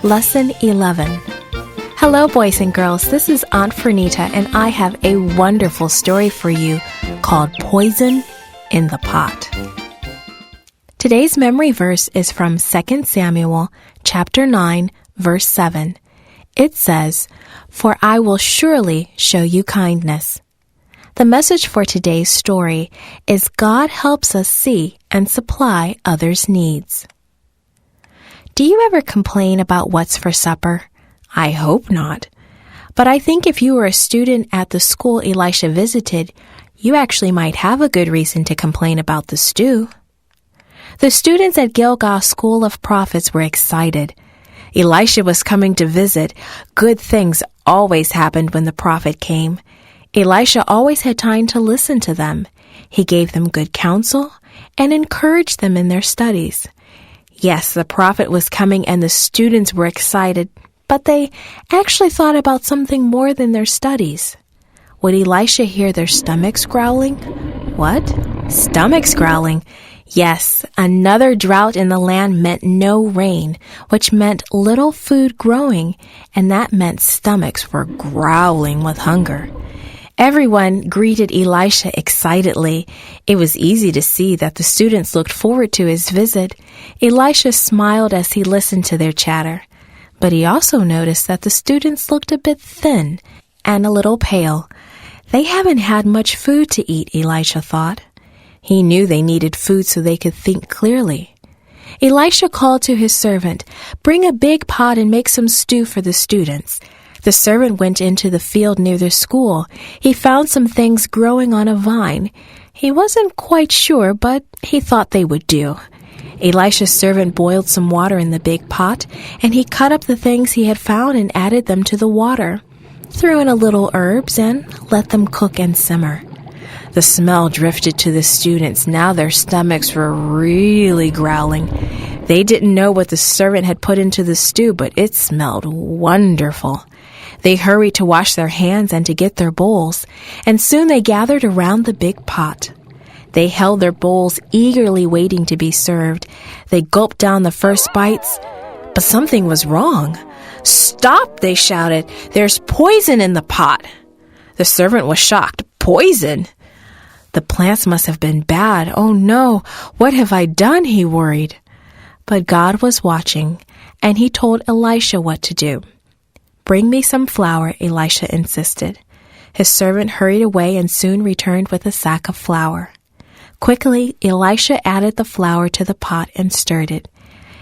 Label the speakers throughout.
Speaker 1: Lesson 11. Hello, boys and girls. This is Aunt Fernita, and I have a wonderful story for you called Poison in the Pot. Today's memory verse is from 2 Samuel chapter 9, verse 7. It says, "For I will surely show you kindness." The message for today's story is God helps us see and supply others' needs. Do you ever complain about what's for supper? I hope not. But I think if you were a student at the school Elisha visited, you actually might have a good reason to complain about the stew. The students at Gilgal School of Prophets were excited. Elisha was coming to visit. Good things always happened when the prophet came. Elisha always had time to listen to them. He gave them good counsel and encouraged them in their studies. Yes, the prophet was coming and the students were excited, but they actually thought about something more than their studies. Would Elisha hear their stomachs growling? What? Stomachs growling? Yes, another drought in the land meant no rain, which meant little food growing, and that meant stomachs were growling with hunger. Everyone greeted Elisha excitedly. It was easy to see that the students looked forward to his visit. Elisha smiled as he listened to their chatter. But he also noticed that the students looked a bit thin and a little pale. They haven't had much food to eat, Elisha thought. He knew they needed food so they could think clearly. Elisha called to his servant, "Bring a big pot and make some stew for the students." The servant went into the field near the school. He found some things growing on a vine. He wasn't quite sure, but he thought they would do. Elisha's servant boiled some water in the big pot, and he cut up the things he had found and added them to the water, threw in a little herbs, and let them cook and simmer. The smell drifted to the students. Now their stomachs were really growling. They didn't know what the servant had put into the stew, but it smelled wonderful. They hurried to wash their hands and to get their bowls, and soon they gathered around the big pot. They held their bowls eagerly waiting to be served. They gulped down the first bites, but something was wrong. "Stop!" they shouted. "There's poison in the pot." The servant was shocked. "Poison? The plants must have been bad. Oh no, what have I done?" he worried. But God was watching, and he told Elisha what to do. "Bring me some flour," Elisha insisted. His servant hurried away and soon returned with a sack of flour. Quickly, Elisha added the flour to the pot and stirred it.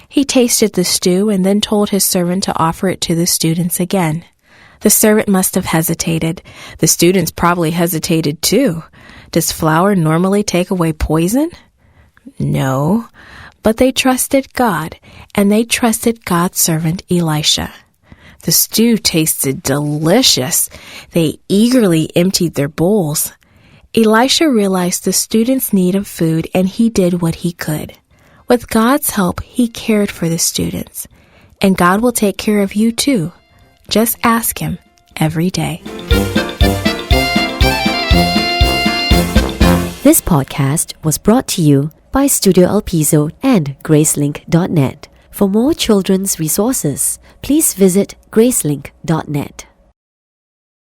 Speaker 1: He tasted the stew and then told his servant to offer it to the students again. The servant must have hesitated. The students probably hesitated too. Does flour normally take away poison? No, but they trusted God, and they trusted God's servant Elisha. The stew tasted delicious. They eagerly emptied their bowls. Elisha realized the students' need of food, and he did what he could. With God's help, he cared for the students. And God will take care of you too. Just ask him every day.
Speaker 2: This podcast was brought to you by Studio El Piso and Gracelink.net. For more children's resources, please visit Gracelink.net.